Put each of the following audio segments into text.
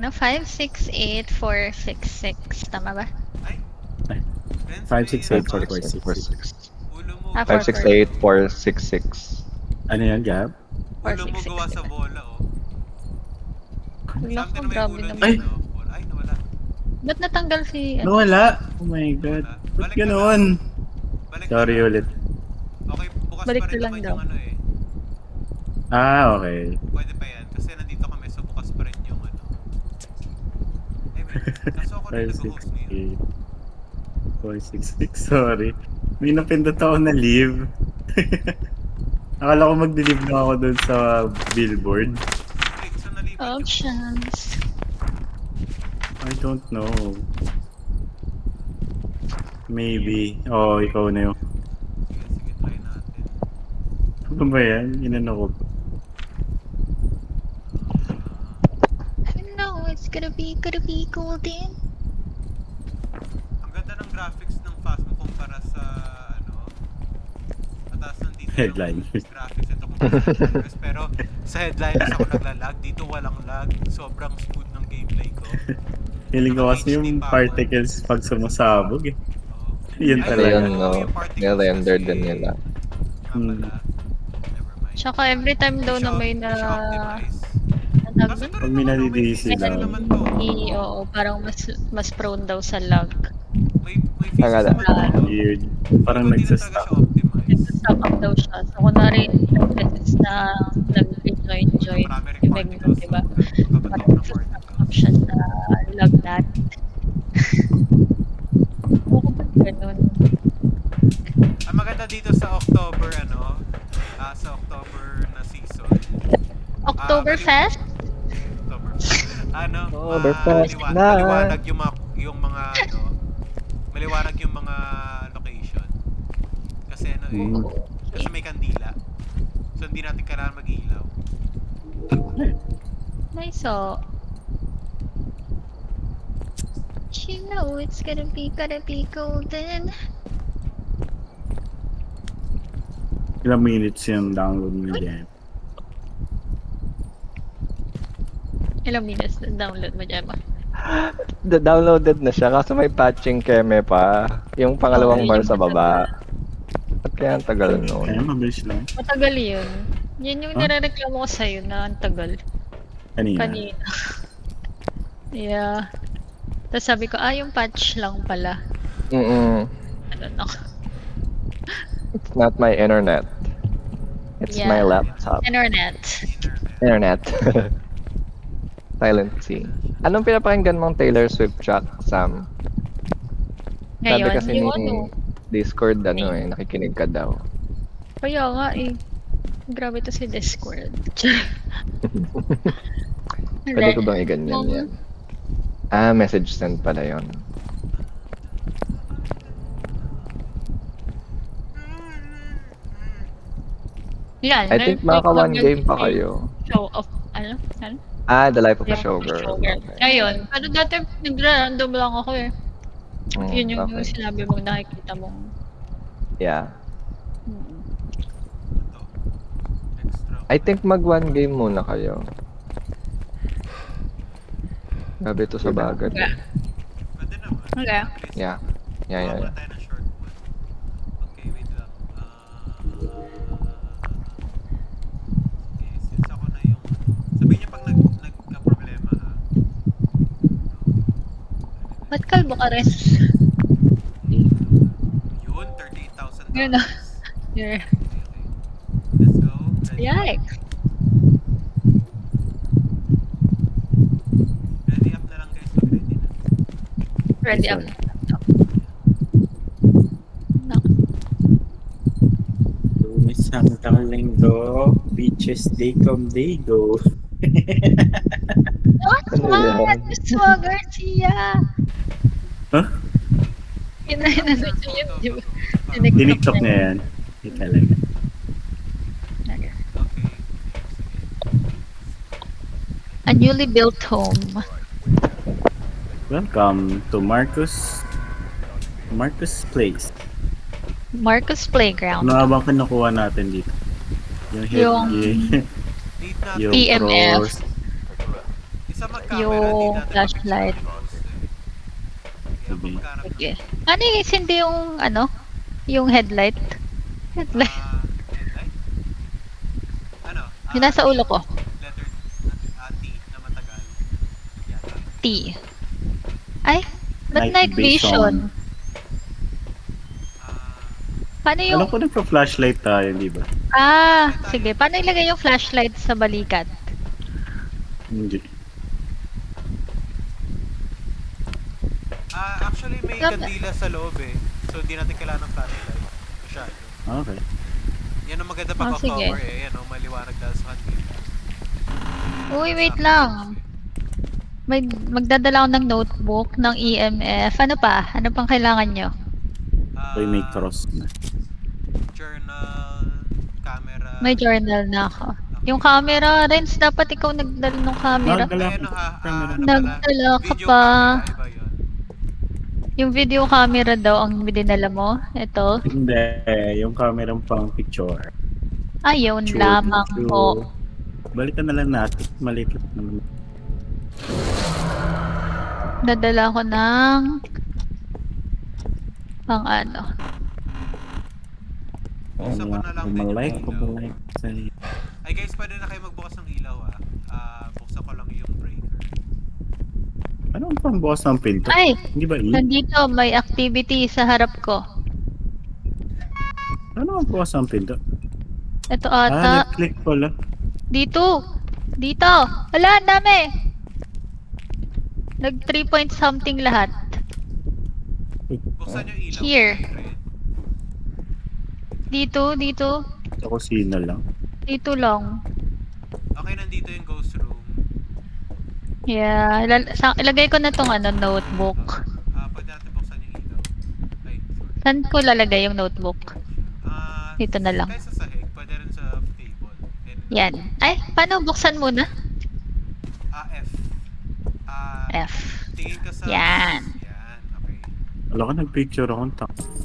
No, 568-466. Tama ba? Ay, Ay, Renz, 568-4466. 46. Ulo mo. Ah, 568-466. Ano yan, Gab? Ulo mo 466, gawa sa diba? bola, oh. Wala ko, Something na may grabe ulo naman. Ay! dito. Ay, nawala. Ba't natanggal si... Nawala! Oh my god. Ba't Balik ka ganoon? Balik Sorry ka lang. ulit. Okay, bukas Balik pa rin ka lang naman daw. yung ano eh. Ah, okay. Pwede pa yan. Kasi nandito kami so bukas pa rin yung ano. Ay, wait. Kaso ako rin nag-host ngayon. 568. 466, sorry. May napindot ako na leave. Akala ko mag-leave na ako dun sa billboard. Wait, so nalipat yung... Options. I don't know. Maybe. Oh, ikaw na yun. Sige, sige, try natin. Ano ba yan? Inano ko. I know it's gonna be golden. Ang ganda ng graphics ng Phasmo kumpara sa ano. Mataas nandito Headline. yung graphics ito kumpara sa Headliners. Pero sa Headliners ako naglalag. Dito walang lag. Sobrang smooth ng gameplay ko. Feeling ko kasi yung particles pag sumasabog eh. Oo. Yun Ay, talaga. Ayun, oo, no. yung particles Nirender kasi- din nila. Nga pala. Never mind. Tsaka every time daw na may na... Siya optimize. Natag Kaso ito Pag rin may naman, nadidisi features lang. naman to. Oo, parang mas prone daw sa lag. May features Ang naman to. Weird. Parang Pero hindi na talaga nagsastop. siya optimize. Nag-stop up daw siya. So, kunwari, beses na nag-enjoy Marami rin yung particles. diba? Magbabato Parang ng nag-stop particles. up siya sa lag dat. Oo, ko ba't ganun? Ang maganda dito sa October, ano, sa October na season. Oktoberfest? October. Ano, Oktoberfest na. maliwanag yung mga, ano, maliwanag yung mga location. Kasi ano eh, kasi may kandila. So hindi natin kailangan mag-ilaw. Nice, oh. You know it's gonna be golden. Ilang minutes yung download mo dyan. Ilang minutes na download mo dyan ba? Downloaded na siya kaso may patching keme pa. Yung pangalawang Okay, bar yung sa baba. At kaya ang tagal Kaya noon. mabilis lang. Matagal yun. Yun yung Huh? nirereklamo ko sa'yo na ang tagal. Kanina. Kanina. Yeah. Tapos sabi ko, yung patch lang pala. Ano na. It's not my internet. It's my Yeah. laptop. Internet. Internet. Silent C. Anong pinapakinggan mong Taylor Swift track, Sam? Sabi Ngayon, kasi yung ni ano. Discord, nakikinig ka daw. Kaya nga eh. Grabe to si Discord. Pwede ko bang iganyan yan? Message send pala yun. Yan. I think maka one game pa kayo. Show of, ano? Ano? The Life of a Yeah, Showgirl. Showgirl. Ngayon, pero dati nagra-random lang ako eh. Yun yung Okay. sinabi mong nakikita mong... Yeah. Hmm. Ito. Extra. I think mag one game muna kayo. Grabe to sa bagay. Yeah. Pwede naman. Okay. Yeah. Gawa muna tayo ng short one. Okay, wait lang. Okay, since ako na yung... Sabihin niyo pag nagka-problema ha. Ba't kalbo ka rin? Yun, $38,000. Yun na. Yeah. Okay. Let's go. Yikes. Ready up na lang guys. Ready na. Ready up. No. Lunes hanggang linggo, beaches day come day go. What? Ano yan? Swag Garcia! Huh? Yun na yun, ano yun, di ba? Tiniktok niya yan. Hindi talaga. Okay. Okay. A newly built home. Welcome to Marcus Place. Marcus Playground. Ano nga bang kinukuha natin dito? Yung Yung- Need natin. yung PMF. pros. Isa magkano camera, hindi Yung natin flashlight. mapicture yung ghost eh. Kaya Sige. magkakanap Sige. Ano yung hindi yung ano? Yung headlight? Headlight. headlight? Ano? Yung nasa ulo ko. Letter T na matagal. Yata. T. Ay, ba't night vision? Ah, Paano yung... Alam ko nagpa-flashlight tayo, di ba? Sige. Paano ilagay yung flashlight sa balikat? Hindi. actually may kandila sa loob eh. So hindi natin kailangan ng flashlight. Masyado. Okay. Yan ang maganda pag sige. October eh. Yan o, maliwanag dahil sa kandila. Uy, wait lang. Magdadala ako ng notebook, ng EMF. Ano pa? Ano pang kailangan nyo? Uy, may cross na. Journal, camera. May journal na ako. Yung camera, Renz, dapat ikaw nagdala ng camera. Nagdala Ay, ko. ano Camera. Nagdala ka Video pa. camera, iba yun. Yung video camera daw ang dinala mo. Ito. Hindi, yung camera pang picture. Ayun True, lamang true. po. Balikan na lang natin. Maliit naman. Dadala ko ng pang ano. Buksan ko na lang din yung Malike, ilaw. pabalike. Ay guys, pwede na kayo magbukas ng ilaw buksan ko lang yung breaker. Ano ang pang bukas ng pinto? Ay! Hindi ba Nandito, may activity sa harap ko. Ano ang bukas ng pinto? Ito ata. Nag-click pala. Dito! Dito! Wala, ang dami! Nag 3 point something lahat. Buksan yung ilaw. Here. Red. Dito. Sa kusina lang. Dito lang. Okay, nandito yung ghost room. Yeah. Ilagay ko na tong notebook. Pwede natin buksan yung ilaw. Ay, sorry. Saan ko lalagay yung notebook? Dito na lang. Kahit sa sahig, pwede rin sa table. Yan. Ay, paano buksan muna? F. F. Tingin ka sa... Yan. Yan, okay. Wala ka nag-picture akong tak. Yan.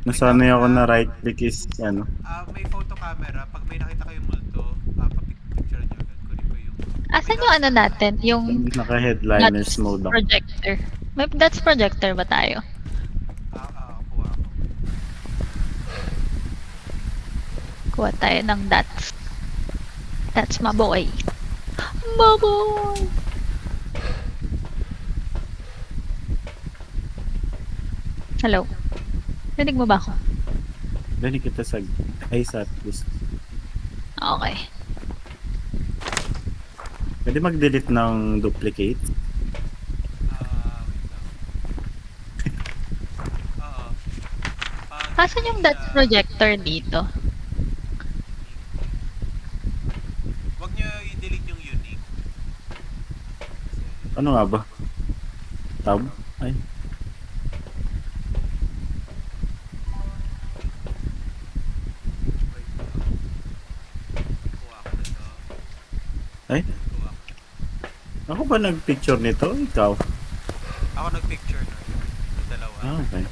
Nasanay ako na right click is ano. May photo camera. Pag may nakita kayong multo, papicture nyo agad. Kunin ko yung... Asan yung natin? Yung Naka-headliners dots mode ako. projector. May dots projector ba tayo? Kuha ako. Kuha tayo ng dots. That's my boy. My boy! Hello? Rinig mo ba ako? Dali kita sa... Ay, sa atlas. Okay. Pwede mag-delete ng duplicate? Wait lang. Oo. Asan yung dots projector dito? Huwag nyo i-delete yung unique. Ano nga ba? Tab? Ay. Wait lang. Kuha ko na to. Ay? Kuha ko. Ako ba nag-picture nito? Ikaw? Ako nag-picture na. Yung dalawa. Okay.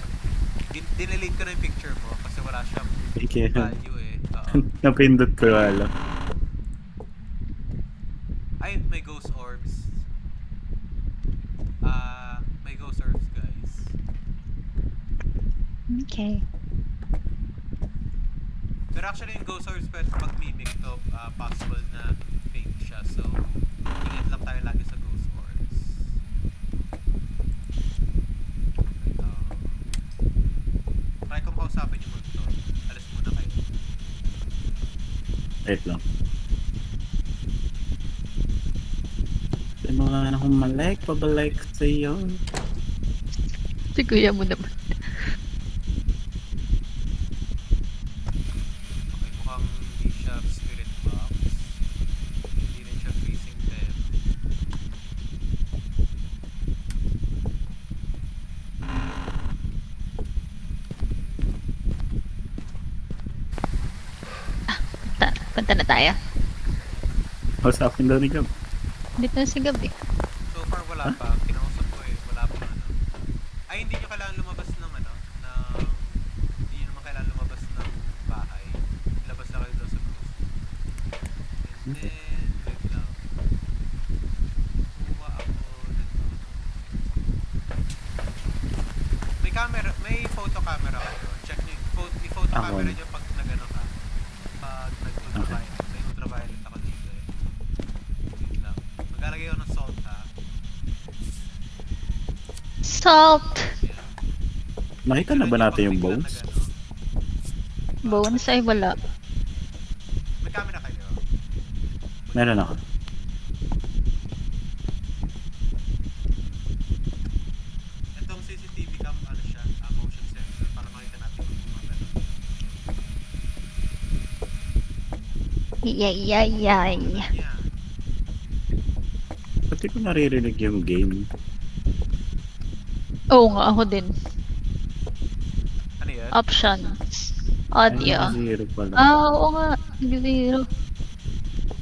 Dinelete ko na yung picture mo kasi wala siyang Sige. value eh. Oo. Napindot ko wala. Ay, may ghost orbs. May ghost orbs, guys. Okay. Pero actually yung ghost orbs pag mimic to, possible na fake siya. So, ingat lang tayo lagi sa ghost orbs. Ito. Try kong kausapin yung multo. Alis muna kayo. Wait lang. May mga akong malike, pabalike sa'yo. Si kuya mo naman. Okay, mukhang hindi siya spirit box. Hindi rin siya facing them. Punta na tayo. Kausapin daw ni Gab. Dito na si Gabi. So far wala pa. Kinausap ko eh. Wala pa Ay, hindi nyo kailangan lumabas ng hindi nyo naman kailangan lumabas ng bahay. Labas na kayo daw sa ghost. And then, wait lang. camera kayo. Check nyo, i-photo Ako. camera nyo pag nag-ano ka. Pag nag-ultraviolet. May ultraviolet ako dito eh. Wait lang. Maglalagay ako ng salt ha. Salt! Yan. Nakita na ba natin yung bones? Bones ay wala. May camera kayo. Meron ako. Itong CCTV cam, ano siya, motion sensor para makita natin kung mga ganun. Yay, yay, yay. Yan. Pati ko naririnig yung game. Oo nga, ako din. Ano yan? Options. Ay, Audio. zero pala. Oo nga. Zero.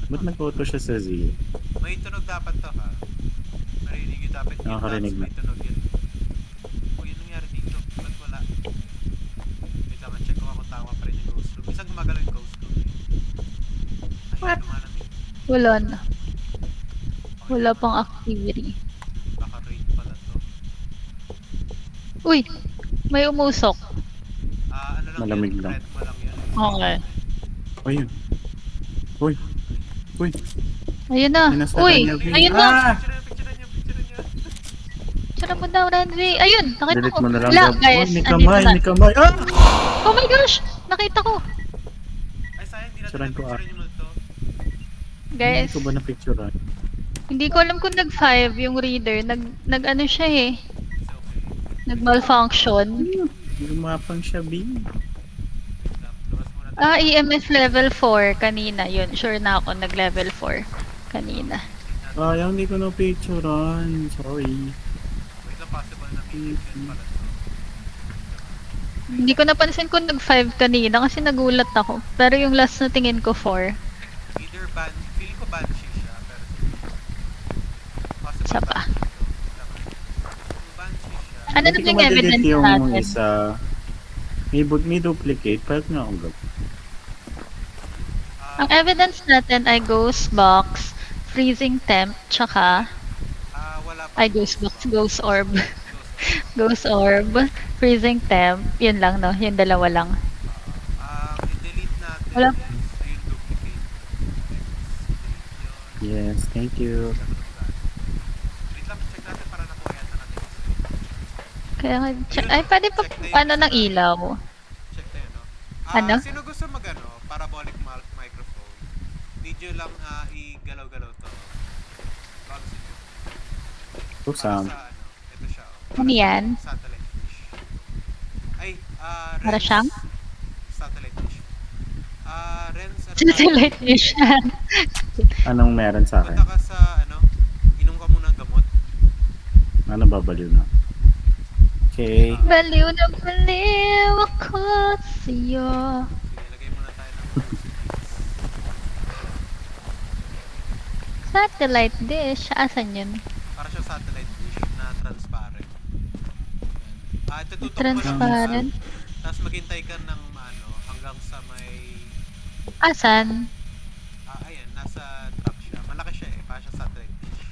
Ba't nag-auto siya sa zero? May tunog dapat to ha. Marinig yung dapat yung Nakakarinig dots, may tunog yun. Oh, yun nangyari dito. Ba't wala? Wait lang, check ko kung tama pa rin yung ghost room. Isang gumagalaw yung ghost room eh. Ay, What? lumalamig. Wala na. Okay, Wala naman. pang activity. Baka raid pala to. Uy! May umusok. Ano lang Malamig yun, lang. red mo lang yun. Okay. Ayun. Uy. Uy. Ayun na. May nasa Uy! kanya, Vin. Ayun na! Ah! Picture niya. Tsara mo daw, Randy. Ayun! Nakita Delete ko. mo na lang. Wala, Gab. guys. Uy, may Andito kamay, na. may kamay. Ah! Oh my gosh! Nakita ko. Ay, sayang, di natin Picturean ko, na-picture yung multo. Guys, Hindi ko ba na-picture ah? hindi ko alam kung nag-5 yung reader. Nag-ano siya eh. It's okay. Nag-malfunction. Lumapang siya, B. Wait lang, labas muna tayo. EMF level 4 kanina. Yun, sure na ako nag-level 4 kanina. Sayang, hindi ko na-picturean. Sorry. Wait lang, possible na meeting yun pala to. Hindi ko napansin kung nag-5 kanina kasi nagulat ako. Pero yung last na tingin ko 4. Either feel ko banshee siya, pero possible Isa pa. banshee to. Kung banshee siya, Ano Hindi naman ko yung ma-delete evidence yung natin? isa. May duplicate. Parang nga akong gab. Ang evidence natin ay ghost box, freezing temp, tsaka wala pa. ay ghost box, ghost orb. Ghost orb, freezing temp, yun lang no, yung dalawa lang. I-delete natin. Wala. Ayun, duplicate. Delete yun. Yes, thank you. Wait lang, check natin para nakuha yata natin. Kaya nga, ay pwede pa paano ng ilaw? Check tayo, no? Ano? Sino gusto parabolic microphone? Video lang igalaw-galaw to. Bago sa inyo. Oh, Sam. Ito siya, oh. Ano yan? Satellite dish. Ay, Para Renz. siyang? Satellite dish. Renz, Satellite dish yan. Anong meron sa akin? punta ka sa, inom ka muna ng gamot. Ano, babaliw na. Okay. Baliw na baliw ako sa'yo. Sige, lagay muna tayo ng Satellite dish, asan yun? para siya satellite dish na transparent. Yan. Itututok mo lang Transparent? isa, tapos maghintay ka ng hanggang sa may Asan? ayan, nasa top siya. Malaki siya eh, para siya satellite dish.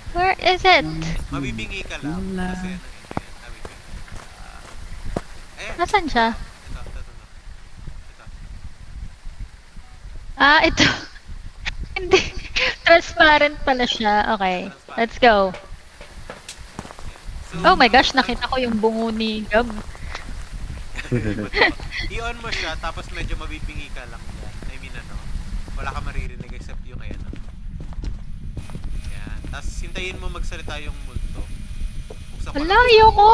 Where is it? Mabibingi ka lang Wala. kasi wait. Ayan. Asan siya? Ito. Ah, ito. Hindi. Transparent pala siya. Okay, let's go. So, Oh my gosh, nakita ko yung bungo ni Gab. I-on mo siya, tapos medyo mabibingi ka lang yan. I mean, wala ka maririnig except yung ayan. Yan. Tapos hintayin mo magsalita yung multo. Buksan ko lang. Layo ko!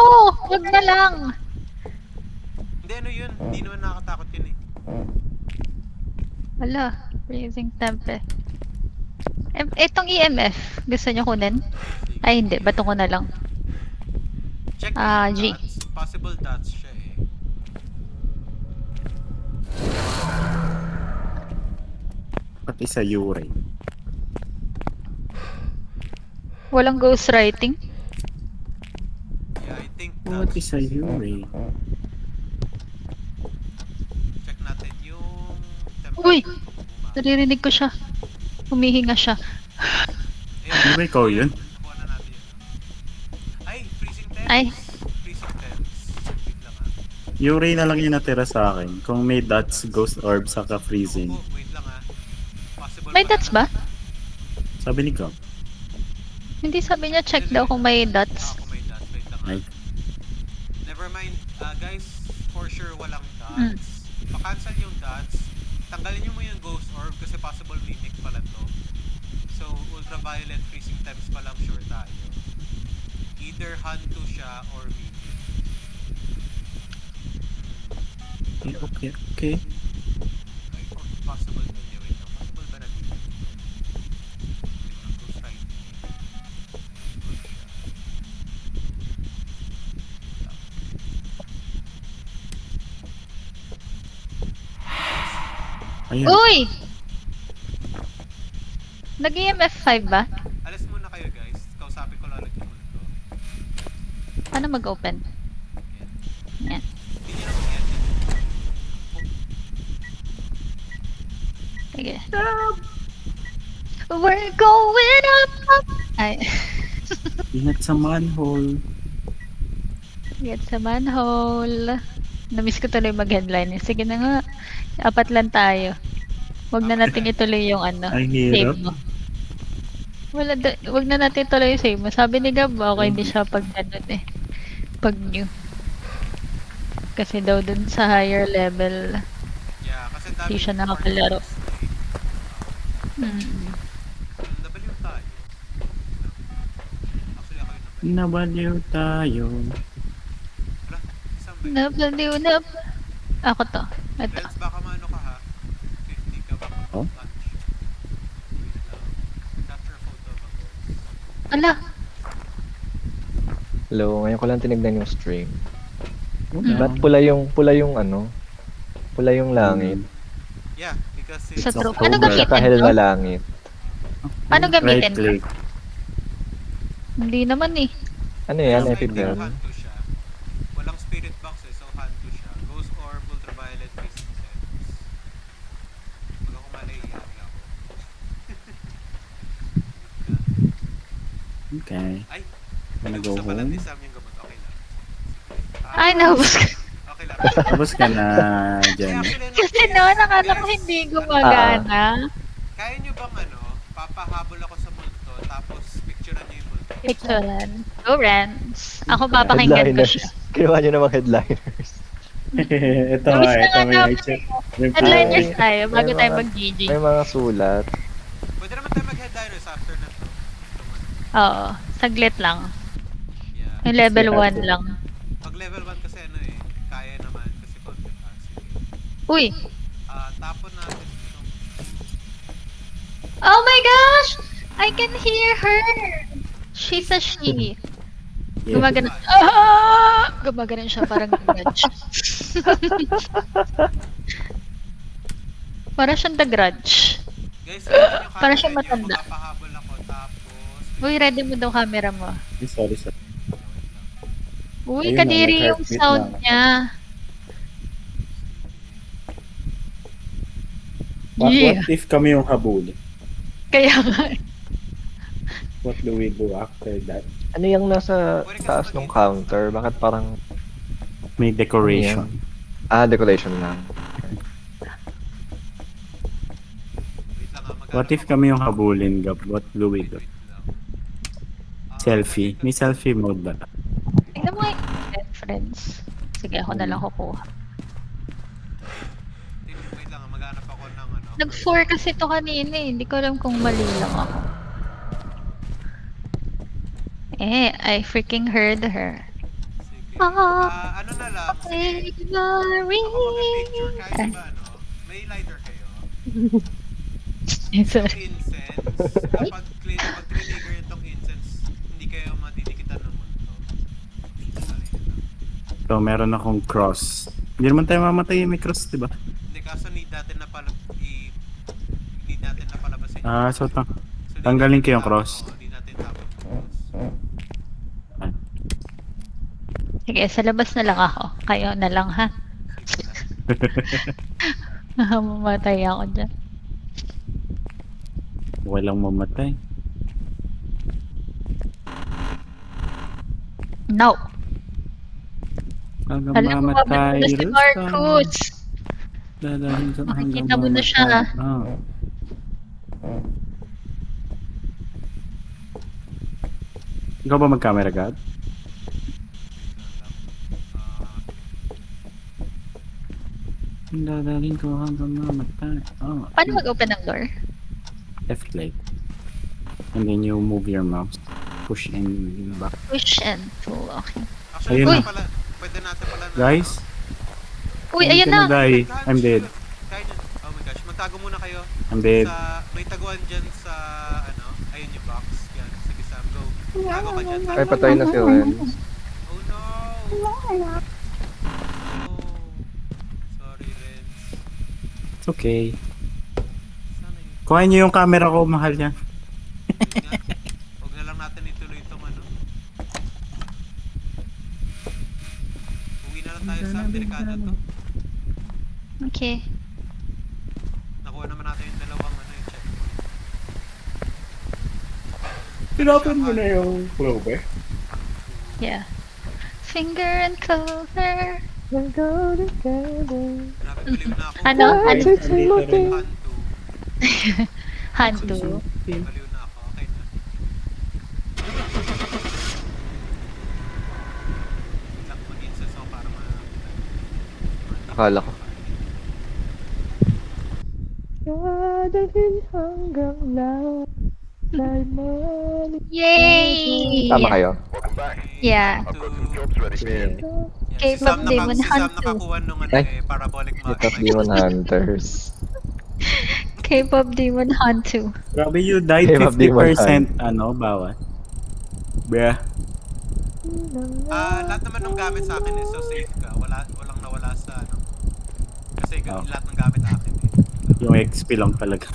Huwag na lang! Hindi, yun. Hindi naman nakakatakot yun eh. Wala, freezing temp eh. Itong EMF, gusto nyo kunin? Sige. Ay hindi, bato ko na lang. Check Ah, yung G. dots. Possible dots siya eh. Pati sa Yuri. Walang ghostwriting? Yeah, I think Pati dots. sa Yuri. Check natin yung Uy! temperature. Naririnig ko siya. Humihinga siya. Ayun. Di ba ikaw yun? Nakuha na natin yun. Ay, freezing temps. Ay. Freezing temps. Yuri na lang yung natira sa akin. Kung may dots, ghost orb, saka freezing. Ako po, wait lang Possible May pala dots na- ba? Sabi ni Gab. Hindi sabi niya check daw kung may dots. Ako may dots, wait lang Ay, Never mind, guys, for sure walang Mm. dots. Pa-cancel yung dots. Tanggalin nyo mo yung ghost orb kasi possible mimic pala to. So, ultraviolet freezing times pa lang sure tayo. Either Hantu siya or mimic. okay. Ay, or possible hindi, wait lang. Possible ba na mimic? Ghost right. Ghost siya. Ayan. Uy! Nag-EMF 5 ba? Alas muna kayo guys. Kausapin ko lang ulit yung multo. Paano mag-open? Yan. Hindi nyo naman yan. Sige. We're going up, up. Ay. Ingat sa manhole. Get sa manhole. Namiss ko tuloy mag-headline. Sige na nga. 4 lang tayo. Wag na natin ituloy yung ano. Ay, Save hirap. mo. Wag na natin ituloy yung save mo. Sabi ni Gab, okay hindi siya pag ganun eh. Pag new. Kasi daw dun sa higher level. Yeah, kasi dami Di siya yung nakakalaro. party Hmm. Nabaliw tayo. Actually, ako yung nabaliw. Nabaliw tayo. Wala, isang ba? Nabaliw na. Ako to. Ito. Rels, baka maano ka ha? 50 ka baka Oh? mag-lunch. Wait lang. Capture photo of a ghost. Ala. Hello, ngayon ko lang tinignan yung stream. Mm. Ba't pula yung ano? Pula yung langit. Yeah, because it's... Sa true. October. Ano Sa gamitin kahil to? na langit. Paano gamitin? Right click. Hindi naman eh. Ano yan, I think Epidel? Hantu siya. Walang spirit box eh, so hantu siya. Ghost orb, ultraviolet, freezing sense. Pag ako mali, iyari ako. Okay. Ay, Wanna go pinubusan pala home? ni Sam yung gamot. Okay lang. Ay, naubos ko. Okay lang. Tapos ka na Eh, dyan. actually, ano, Kasi guys, no, nakala ko guys, hindi gumagana. Kaya nyo bang papahabol ako sa multo, tapos picturean nyo yung multo? Picturean. Go, Rans. Ako papakinggan ko siya. Ginawa nyo namang headliners. ito Namiss nga, na ito nga may namin check. Headliners tayo bago May tayo mga- mag-GG. May mga sulat. Pwede naman tayo mag-headliners after na to. Oo. Saglit lang. Yeah. Yung level 1 lang. Pag level 1 kasi kaya naman kasi content sige. Uy! Tapon natin itong... Oh my gosh! I can hear her! She's a she. Yeah. Gumagano. Ah! Gumagano siya parang grudge. Para siyang the grudge. Guys, yung Para siya camera nyo, matanda. mapapahabol ako tapos... Uy, ready mo daw camera mo. Sorry. Uy, Ayun na, kadiri yung nag-heartbeat sound na. niya. What Yeah. if kami yung habuli? Kaya nga. What do we do after that? Ano yung nasa taas ng counter? Bakit parang... May decoration. decoration lang. Wait lang What if kami yung habulin, Gab? What do we do? Wait lang. Selfie. May selfie mode ba? Tingnan mo yung friends. Sige, ako na lang kukuha. Wait lang, maghanap ako ng Nag-4 kasi to kanina eh. Hindi ko alam kung mali lang ako. I freaking heard her. Sige. Ah. Ano na lang, sige. February. Ako mag-picture, kahit ba may lighter kayo? Sorry. Incense, kapag trigger itong incense, hindi kayo madidikitan ng multo. So, meron akong cross. Hindi naman tayo mamatay may cross, di ba? Hindi, kaso need natin na palabasin. So, So, tanggalin ko yung cross. Hindi natin tapos yung cross. Sige, sa labas na lang ako. Kayo na lang ha. Mamatay ako dyan. Walang mamatay. No. Hanggang Alam mo, mamatay. na si Marcus. Dadahin sa hanggang Makikita mo na siya. mamatay. Ikaw ba mag-camera, God? Dadahin ko hanggang mamatay. Paano mag-open ng door? Left click. And then you move your mouse. Push and back. Push and pull. Okay. Actually, Ayun pwede na. pwede natin pala na, Guys, Uy, I'm ayan gonna na! die. God, I'm dead. Kaya nyo. Oh my gosh, magtago muna kayo. I'm dead. May taguan dyan sa, ayun yung box. Yan, sige Sam, go. Tago ka dyan. Ay, patay na si Renz. Oh no! Oh. Sorry, Renz. It's okay. Sana yun. Kuhain niyo yung camera ko, mahal yan. Yun nga. Huwag na lang natin ituloy itong ano. Uwi na lang tayo Sam, delikado to. Okay. Nakuha naman natin yung dalawang yung checkpoint. Pinapan mo na yung clover. Yeah. Finger and clover. We'll go together. Grabe, baliw na ako. Ano? Ay, Ano? andito rin. Hantu. Hantu. Baliw na ako. Okay na. Wait lang, mag-incest ako para Akala ko. Dadahin hanggang lahat. Yay! Tama kayo? Yeah. Yeah. Okay, Si Sam, Bob Damon si Sam Hantu. nakakuha nung Ay. parabolic Top Demon Hunters. K-pop Demon Hantu. Grabe, you died Game of Demon 50% bawat. Bruh. Lahat naman ng gamit sa akin so safe ka. Walang nawala sa Kasi lahat ng gamit akin Yung XP lang talaga.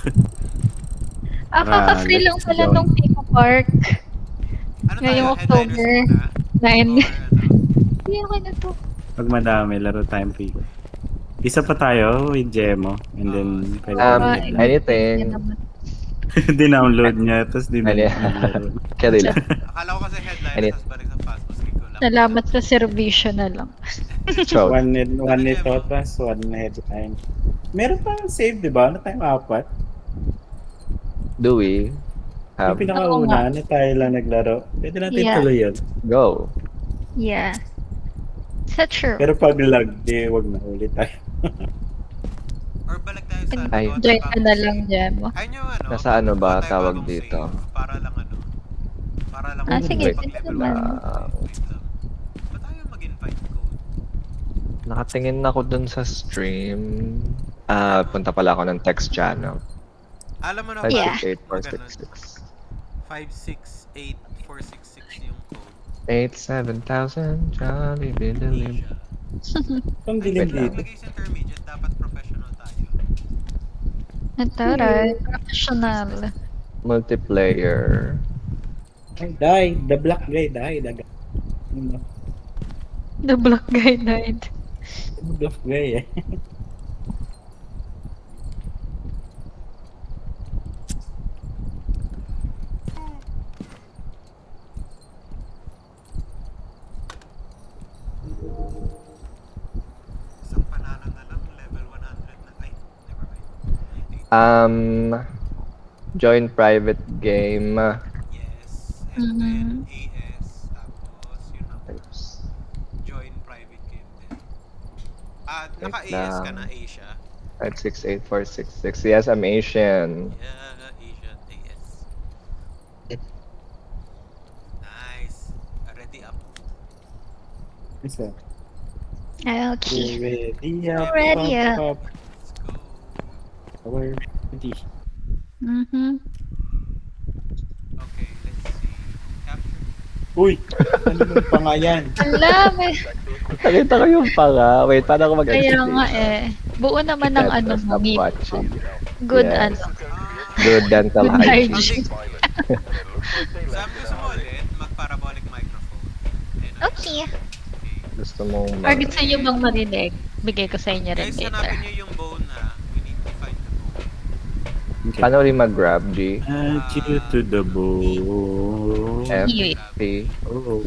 Kaka-free lang let's pala go. nung Pico Park. Ano Ngayong tayo? Headliners October. muna? 9. Or Hindi ako na to. Pag madami, laro tayong Pico. Isa pa tayo with Gemo. And then, pwede Anything. dinownload niya, tapos Ano yan? dinownload. Kanila. Akala ko kasi headliners Edit. tas balik sa fast pass ko lang. Salamat sa servisyo na lang. Show. One nito, tapos one headline. Meron pang save, di ba? Ano tayong apat? Do we Yung have pinakauna, ano tayo lang naglaro. Pwede natin Yeah. tuloy yun. go? Yeah. Is that true? Pero pag lag, di wag na ulit tayo. Or balik tayo sa Ay. gawa tayo Join ka bagong na save. lang, Jem. Ayun yung Nasa ano ba gawa tayo tawag bagong dito? save Para lang Para lang Sige, Wait pwede pag-level naman. up. Wait lang. Ba't tayo mag-invite code? Nakatingin ako dun sa stream. Punta pala ako ng text channel. Alam mo na Yeah. 568466. 568466 yung code. 87,000 Jolly Biddly. Ang dilim Wait lang. dito. Maglagay sa intermediate, dapat professional tayo. Taray, professional. Multiplayer. Ay, die. The black guy, die. The black guy died. The black guy, eh. Isang panalo na lang, level 100 na. Ay, never mind. Join private game. Yes. And then Mhm. AS. Tapos, join private game din. Naka-AS ka na, Asia. 568466. Yes, I'm Asian. Yeah, Asian AS. Nice. Ready up. Isa. Okay. Ready up, Ready up. up. Let's go. We're ready. Mhm. Okay, let's see. Capture. Uy! Ano yung pangayan? Ala, may... Nakita ko yung panga. Wait, paano ako mag-exit? Kaya nga eh. Buo naman ng ano mo, Stop ngipin mo. watching. Good Yes. ano. Good dental Good hygiene. hygiene. Sam, gusto mo ulit mag-parabolic microphone? Ayun na. Okay. Gusto mong Or gusto nyo bang marinig? Bigay ko sa inyo rin Guys, later. hanapin nyo yung bone ha. We need to find the bone. Okay. Paano rin mag-grab, G? Add you to the bowl. F, Yun. P. Oh.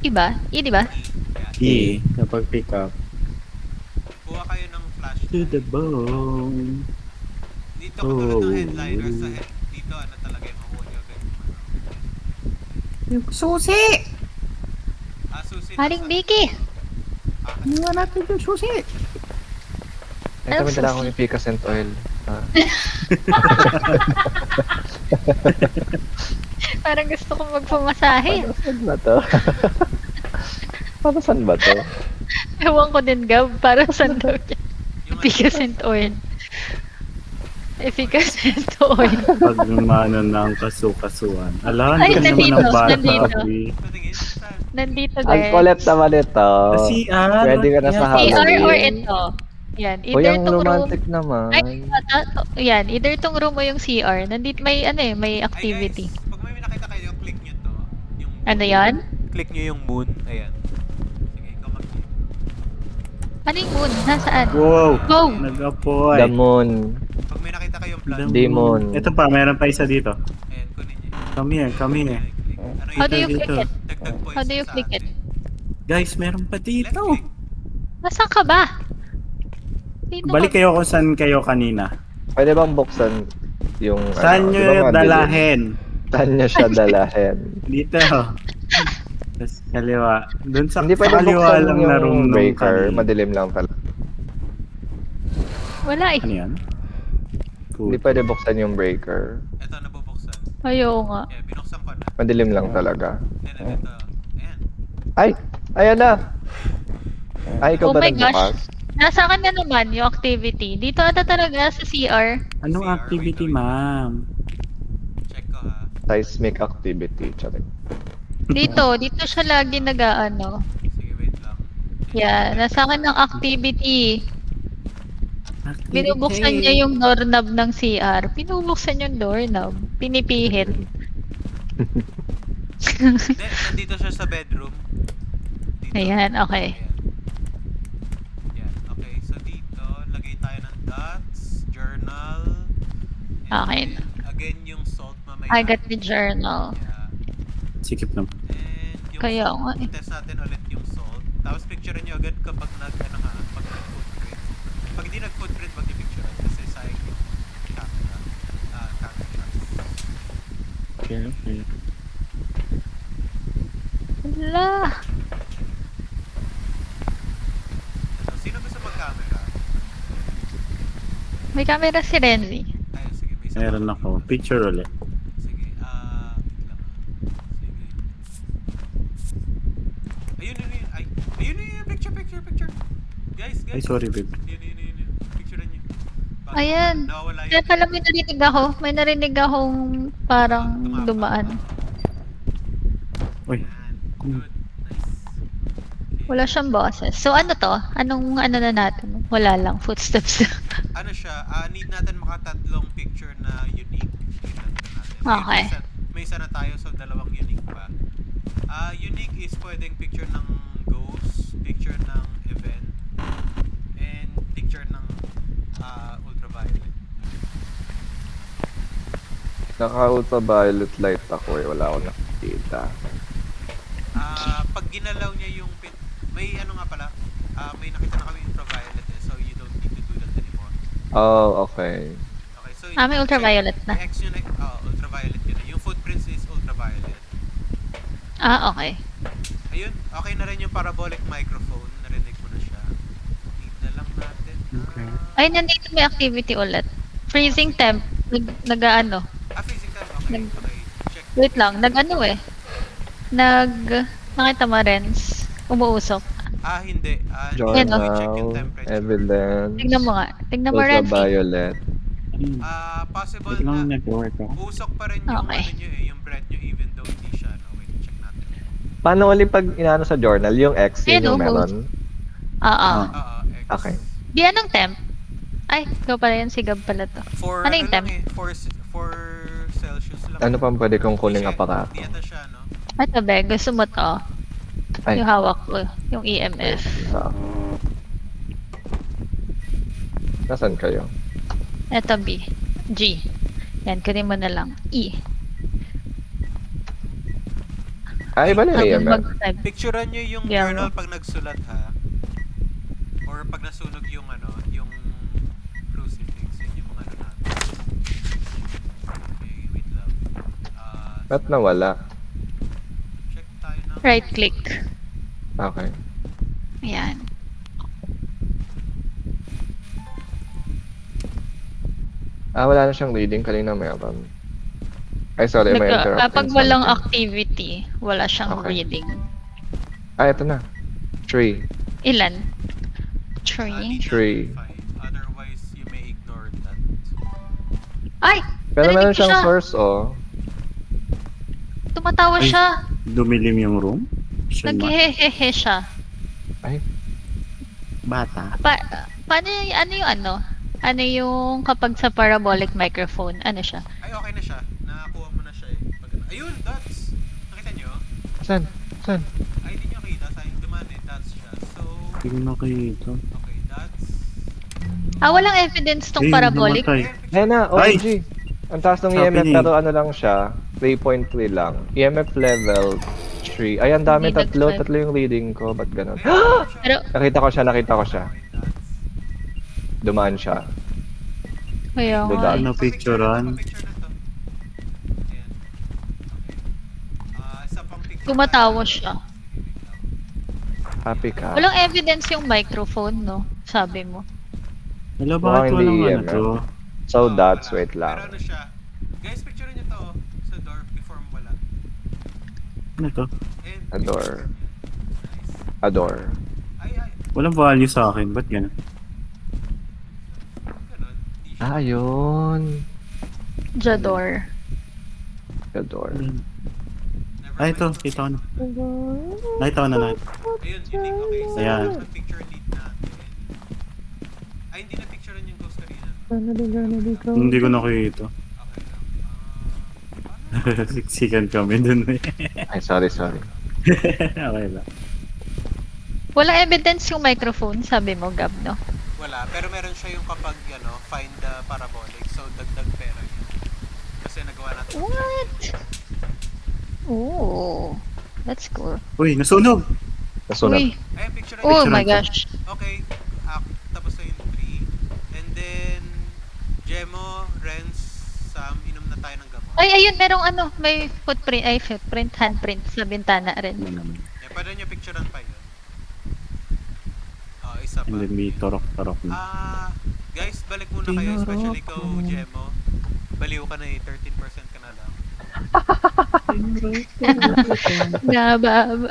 Iba? Yun, diba? Yeah, E. Kapag pick up. Kuha kayo ng To flashlight. the bone. Dito katulad ng Oh. headliner sa dito ano talaga yung makuha nyo agad yung ano. Yung susi! Susi lang Haring sa- Vicky! Iwan natin yung susi! Ito, may Ano, dala akong susi? efficacent oil. Parang gusto ko magpamasahe. Para saan ba to? Para saan ba to? Ewan ko din, Gab. Para saan daw yan? Yung ano, Efficacent oil. Efficacent oil. Pag lumano ng kasukasuan. Ala, Ay, hindi naman nandito, ang bata. nandito. Abi. patingin, saan? Nandito, Ang guys. kulit naman ito. CR. Pwede ka na sa Yan. Halloween. CR or ito? Yan. O Either yung tong room... romantic naman. Ay, yan. Either tong room o yung CR. Nandito may, ano eh, may Ay activity. guys, pag may nakita kayo, click nyo to. Yung Ano yan? Click nyo yung moon. Ayan. Sige, ikaw mag-click. Ano yung moon? Nasaan? Wow. Wow! Nag-apoy. The moon. Pag may nakita kayong blood, The Demon. Ito pa, meron pa isa dito. ayan, kunin nyo. Come here, come here. Click. Ano How yun? do you Dito, click it? Dagdag points How do you sa click it? atin. Guys, meron pa Left dito. click. Nasaan ka ba? Dito Balik ka. kayo kung saan kayo kanina. Pwede bang buksan yung... Saan ano, nyo di ba madilim? dalahin? Saan nyo siya dalahin? Dito. Tapos kaliwa. Doon sa, Hindi sa pwede kaliwa buksan lang na room yung nung breaker. kanina. Madilim lang pala. Wala eh. Ano yan? Hindi pwede buksan yung breaker. Ito, nabubuksan. Ayaw nga. Yeah, binuksan ko na. Madilim lang talaga. Then, ito. Ayan. Ay! Ayan na! Ay, ikaw Oh ba my nagbukas? Nasa akin na naman yung activity. Dito ata talaga sa CR. Anong CR, activity, wait, wait. ma'am? Check ko ha. Seismic activity. Charing. Dito siya lagi nag-ano. Sige, wait lang. Yeah, nasa akin ng activity. Activity. Binubuksan niya yung doorknob ng CR. Binubuksan yung doorknob. Pinipihit. Hindi, nandito siya sa bedroom. Dito. Ayan, okay. Ayan. Yan. Okay, so dito, lagay tayo ng dots, journal. And Okay. then, again, yung salt mamaya. I got the journal. Yeah. Sikip na. And yung Kaya nga eh. test natin ulit yung salt. Tapos picturean nyo agad kapag nag-footprint. Pag hindi nag-footprint, mag-picturean kasi sayang yung camera. Camera. Okay, okay. Wala. So, sino gusto mag-camera? May camera si Renzi. Ay, sige. May isa Meron pa. ako. Picture ulit. Sige, wait lang. Sige. Ayun, yun, yun. Ay, ayun, yun, yun. Picture. Guys. Ay, sorry, babe. Yun. Picturean nyo. Paano Ayan. nawawala yun? Kaya pala may narinig ako. May narinig akong parang Tumapa. dumaan. Uy. Yan. Good. Nice. Okay. Wala siyang boses. So ano to? Anong ano na natin? Wala lang. Footsteps. Ano siya, need natin makatatlong picture na unique. Tingnan natin. Okay. May isa na tayo, so dalawang unique pa. Unique is pwedeng picture ng ghost, picture ng event, and picture ng ultraviolet. Naka-ultraviolet light ako eh. Wala akong nakikita. Pag ginalaw niya yung may ano nga pala, may nakita na kami ultraviolet eh, so you don't need to do that anymore. Oh, okay. Okay, so May ultraviolet na. X yun, ultraviolet yun. Yung footprints is ultraviolet. Okay. Ayun, okay na rin yung parabolic microphone. Narinig mo na siya. Need na lang natin. Okay. Ay, nandito may activity ulit. Freezing temp. Nag-ano. Freezing time. Okay, Nag- okay. Check. Wait lang. Nag-ano eh. Nakita mo, Renz. Umuusok. Hindi. Yan, oh. check yung Journal, temperature. evidence, Tignan mo nga. Tignan mo, Renz. ultraviolet. Possible Wait lang, na nag-work ako. usok pa rin yung Okay. ano nyo eh, yung breath nyo even though hindi siya. No? Wait, check natin. Paano ulit pag inaano sa journal? Yung X, yun Ayun, yung oh, meron? Oo. X. Okay. Di anong temp? Ay, ikaw pala yan. Sigab pala to. For, Ano yung lang temp? eh, for Celsius lang. Ano pang pwede kong kuning Hindi siya- aparato? Hindi yata siya, no? Ito, be. Gusto mo to. Ay. Yung hawak ko. Yung EMF. Ah. Nasaan kayo? Ito, B. G. Yan, kunin mo na lang. E. Ay, iba na yung Habang EMF. mag-type. Picturean nyo yung Yeah. journal pag nagsulat ha. Or pag nasunog yung yung crucifix. Yun yung mga natin. Okay, wait lang. Ba't nawala? Check tayo ng... Right click. Okay. Ayan. Wala na siyang reading. Kanina meron. Ay, sorry. May interrupt. Pag walang activity, wala siyang Okay. reading. Ito na. 3. Ilan? Need 3? Three. to identify. Otherwise, you may ignore that. Ay! Pero Narinig meron ko siyang siya. source, oh. Tumatawa Ay. siya. Dumilim yung room? Siya ma- Naghehehe siya. Ay, bata. Paano yung, ano yung kapag sa parabolic microphone, ano siya? Ay, okay na siya. Nakakuha mo na siya eh. Ayun, dots! Nakita nyo? saan? Saan? Ay, hindi nyo kita. Sayang duman eh. Dots siya. So, Hindi ko nakita. okay, dots. Walang evidence tong Ayun, parabolic. namatay. Ayan na, Ay! OMG. Ang taas ng Sabi EMF ni- pero ano lang siya, 3.3 lang. EMF level 3. Ay, ang dami, Hindi tatlo nag-five. yung reading ko. Ba't ganun? Pero, Nakita ko siya. Okay, dots. Dumaan siya. kaya nga. Duda. Ano, picturean? Papicture na to. Ayan. Okay. Isa pang picture. Tumatawa siya. Happy ka. Walang evidence yung microphone, no? Sabi mo. Wala Mukhang bakit hindi walang ano EMF. to? So, Oo, that's, wala. wait Pero lang. ano siya? Guys, picture nyo to oh, sa door before mo wala. Ano to? Ayan. Adore. Nice. Adore. Ay. Walang value sa akin. Ba't gano'n? Ganon. Di siya. Ayun. Jador. Adore. Never Ay, mind. ito. Kita ko na. Nakita ko na. Ayun, hindi. Okay, so Ayan. ang picture lead natin. Ay, hindi na picturean yung ghost kanina. Hindi ko nakita. Okay lang. Siksikan kami dun eh. Ay, sorry. Okay lang. Walang evidence yung microphone, sabi mo, Gab, no? Wala, pero meron siya yung kapag find the parabolic, so dagdag pera yun. Kasi nagawa natin. What? Oh, that's cool. Uy, nasunog! Nasunod. Uy, Ayun, picture oh Picture my lang to. gosh. Okay, tapos na yung 3. And then, Jemo, Renz, Sam, inom na tayo ng gamot. Ay, ayun, merong may footprint, handprint sa bintana rin. Ano naman. Yeah, pwede nyo picturean pa yun. Isa pa. And then may torok-torok na. Guys, balik muna kayo, especially ikaw, Jemo. Baliw ka na eh, 13% ka na lang.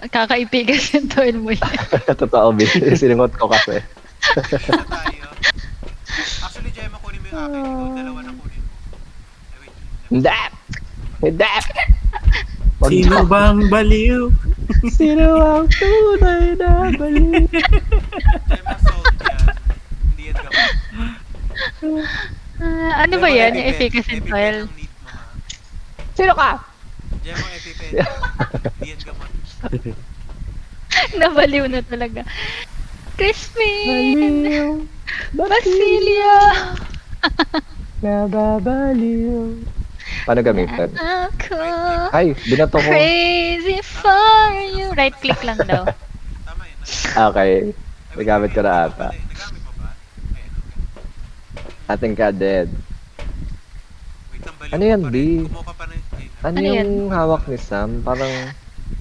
Kakaipigas yung toil mo yan. Totoo, siningot ko kasi. Isa tayo. Actually, Jemo, kunin mo yung akin. Ikaw, dalawa na kunin mo. Ay, wait. Hindi! Hindi! Wag Sino bang baliw? Sino ang tunay na balik? Jemo, salt yan. Hindi yan gamot. Ano ba Jemo, yan? Yung EpiPen. efficacy EpiPen toil? ang need mo, ha? Sino ka? Jemo, EpiPen. Hindi yan gamot. Nabaliw na talaga. Crispin! Baliw. Basilia! Nababaliw. Paano gamitin? Ako Ay, binato ko. crazy for you. Right click lang daw. Tama yun. Okay. Ay, wait, Nagamit ko na wait, ata. Nagamit mo ba? Ayan, okay. Ating ka dead. Wait lang, baliw Ano ka yan, pa B? rin. Kumuha ka pa rin. Ayun. Ano Ano yan? yung hawak ni Sam?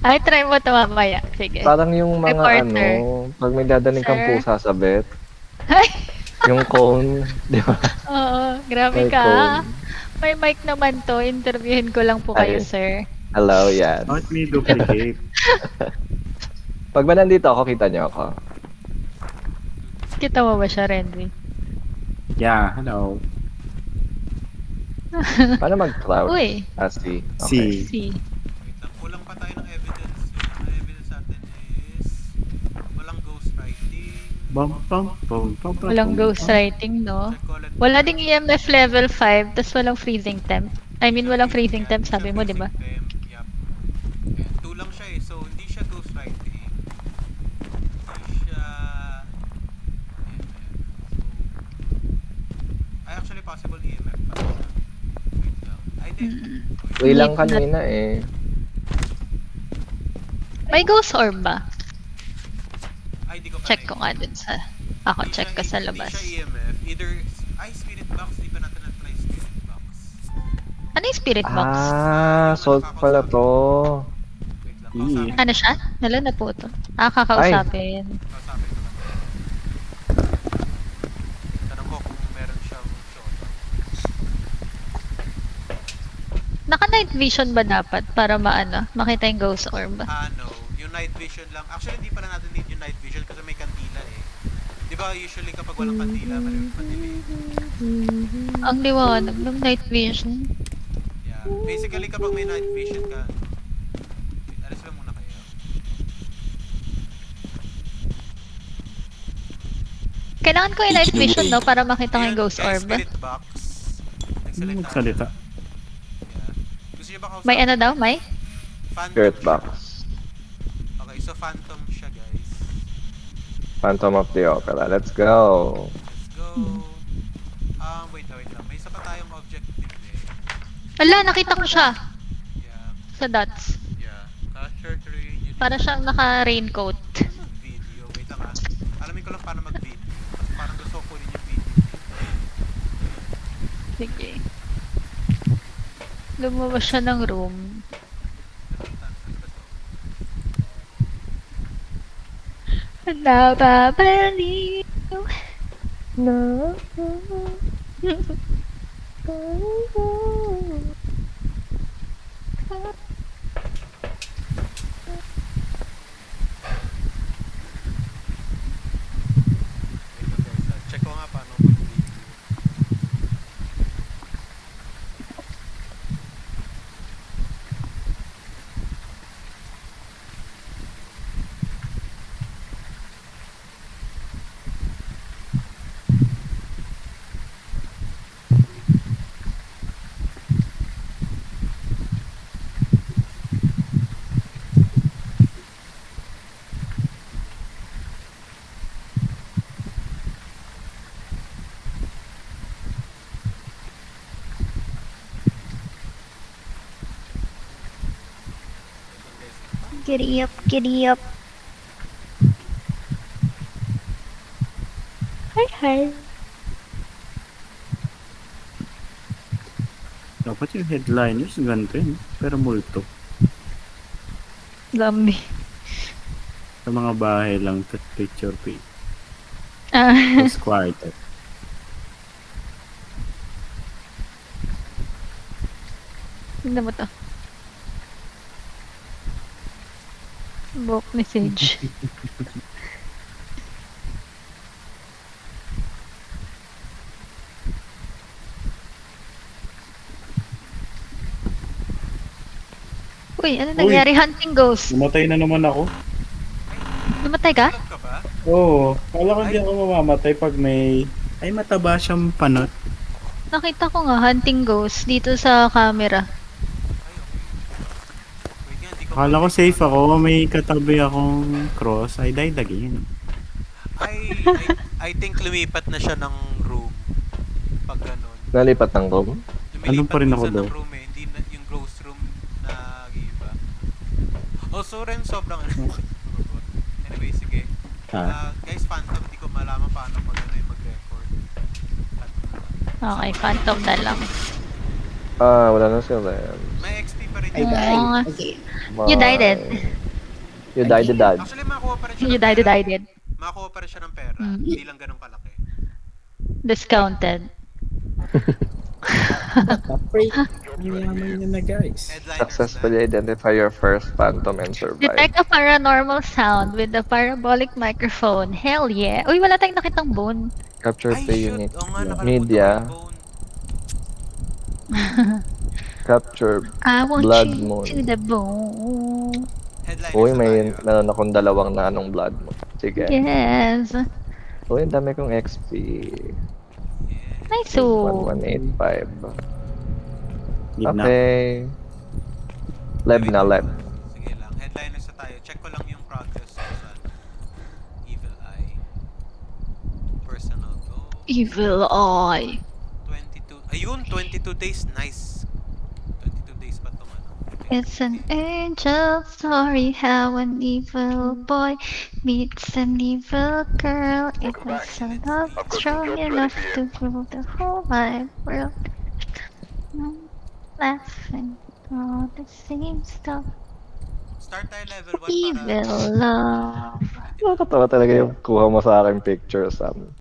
Ay, try mo ito mamaya. Sige. Parang yung mga Reporter. pag may dadaling kang Sir? pusa sa bet, Ay, yung cone, di ba? oo, grabe May ka. cone. May mic naman to. Interviewin ko lang po kayo, Ay. sir. Hello, yan. Bakit may duplicate? Pag ba nandito ako, kita niyo ako. Kita mo ba siya, Renry? Yeah, hello. Paano mag-cloud? Uy, Si. Si. see. Wait lang, kulang pa tayo ng evidence. Yung evidence natin is walang ghostwriting. Bum, bum, bum, bum, bum, Walang bum, ghostwriting, no? Psychology. Wala ding EMF level 5, tas walang freezing temp. I mean, walang freezing temp, sabi mo, di ba? Yup. Ayan, 2 lang siya eh. So, hindi siya ghostwriting. Hindi siya... Ayan, ayan. So, ay, actually, possible EMF pa. Wait lang. Ay, di. Uy lang Wait, kanina eh. May ghost orb ba? Ay, di ko pa Check ko nga nakikita. dun sa... Ako, Hindi check siya- ko sa Hindi labas. siya EMF. Either... Ay, spirit box. Di pa natin na-try spirit box. Ano yung spirit box? Yung Salt pala nakakausap. to. Wait lang. Ih. Kausapin. Ano siya? Nala na po to. Kakausapin. Kausapin ko lang. Tanong ko kung meron siyang shot. Naka-night vision ba dapat para makita yung ghost orb? No. Yung night vision lang. Actually, hindi pala natin need yung night vision kasi may kandila eh. Di ba usually kapag walang kandila, madilim. Ang liwanag ng night vision. Yeah. Basically, kapag may night vision ka, wait, alis lang muna kayo. Kailangan ko yung night vision, no? Para makita ko yung Ayun, ghost guys, orb. spirit box. Nagsalita. Magsalita. Yeah. Gusto niyo ba kausapin? May ano daw? May? Phantom Spirit siya. box. Okay, so phantom siya, guys. Phantom of the Opera. Let's go. Let's go. Wait lang. May isa pa tayong objective eh. Ala, nakita ko siya. Yeah. Sa dots. Yeah. Capture terrain. Para siyang naka-raincoat. Video. Wait lang alamin ko lang paano mag-video. Kasi parang gusto ko kunin yung video. Sige. Lumabas siya ng room. Napapaliw. No. Wait lang guys. Check ko nga paano mag-video. Giddy up, giddy up. Hi, hi. Dapat yung headliners, ganito yun. Pero multo. Gambi. Sa mga bahay lang, picture. Ah, Tapos quarter. tignan mo to. Book message. Uy, ano nangyari? Hunting ghost. Namatay na naman ako. Namatay ka? Tulog ka ba? Oo. Kala ko hindi ako mamamatay pag may... Ay, mataba siyang panot. Nakita ko nga hunting ghost dito sa camera. Ay, okay. Wait nga, hindi ko Akala ko safe ako. May katabi akong cross. I died again. I think lumipat na siya ng room. Pag ganun. Nalipat ng room. Anong pa rin ako minsan daw? ng room eh. Hindi na yung ghost room na iba. Also rin sobrang Anyway, sige. Guys, Phantom, hindi ko malaman paano mag-record. Okay, phantom na lang. Wala na sila. May XP pa rin I yun. died again. You died it. You died the dad. Actually, makakuha pa rin siya You ng died, pera. died it. Makakuha pa rin siya ng pera. Mm. Hindi lang ganun kalaki. Discounted. Freak. Mayaman niya na guys. Headliners Successfully identify your first phantom and survive. Detect a paranormal sound with the parabolic microphone. Hell yeah. Uy, wala tayong nakitang bone. Capture Ay, play shoot. unit. Oo nga, nakalimutan Media. ko yung bone. Capture. I want Blood you moon. to the bone. Headliners Uy, na may tayo. meron akong dalawang na anong blood mo. Sige. Yes. Uy, ang dami kong XP. Yeah. Nice. Oh. 1185. Need na. Okay. Leb na leb. Sige lang. Headliners na tayo. Check ko lang yung progress ko sa Evil Eye. Personal goal. Evil eye. 22. Ayun, 22 days. Nice. 22 days pa itong ano. It's an angel story how an evil boy meets an evil girl. It was a love strong enough to rule the whole wide world. Laughing all the same stuff. Start tayo level 1 para Evil love. Nakakatawa talaga yung kuha mo sa akin picture, Sam.